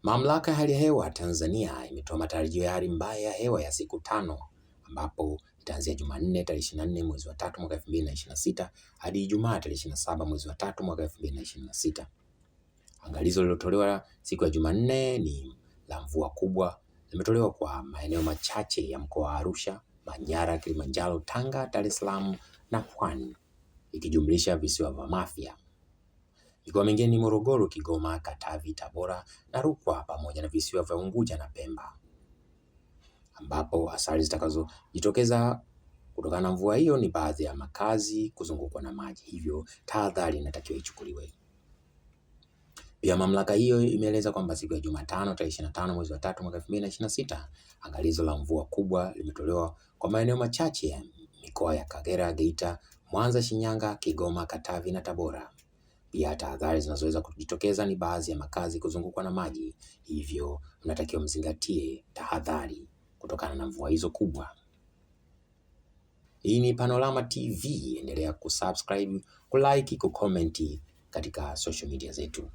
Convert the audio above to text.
Mamlaka ya hali ya hewa Tanzania imetoa matarajio ya hali mbaya ya hewa ya siku 5 ambapo itaanzia Jumanne tarehe 24 mwezi wa 3 mwaka 2026 hadi Ijumaa tarehe 27 mwezi wa 3 mwaka 2026. Angalizo lililotolewa siku ya Jumanne ni la mvua kubwa, limetolewa kwa maeneo machache ya mkoa wa Arusha, Manyara, Kilimanjaro, Tanga, Dar es Salaam na Pwani, ikijumlisha visiwa vya Mafia. Mikoa mingine ni Morogoro, Kigoma, Katavi, Tabora na Rukwa pamoja na visiwa vya Unguja na Pemba, ambapo athari zitakazojitokeza kutokana na mvua hiyo ni baadhi ya makazi kuzungukwa na maji, hivyo tahadhari inatakiwa ichukuliwe. Pia mamlaka hiyo imeeleza kwamba siku ya Jumatano tarehe 25 mwezi wa 3 mwaka 2026, angalizo la mvua kubwa limetolewa kwa maeneo machache ya mikoa ya Kagera, Geita, Mwanza, Shinyanga, Kigoma, Katavi na Tabora. Pia tahadhari zinazoweza kujitokeza ni baadhi ya makazi kuzungukwa na maji, hivyo mnatakiwa mzingatie tahadhari kutokana na mvua hizo kubwa. Hii ni Panorama TV, endelea kusubscribe, kulike, kucomment katika social media zetu.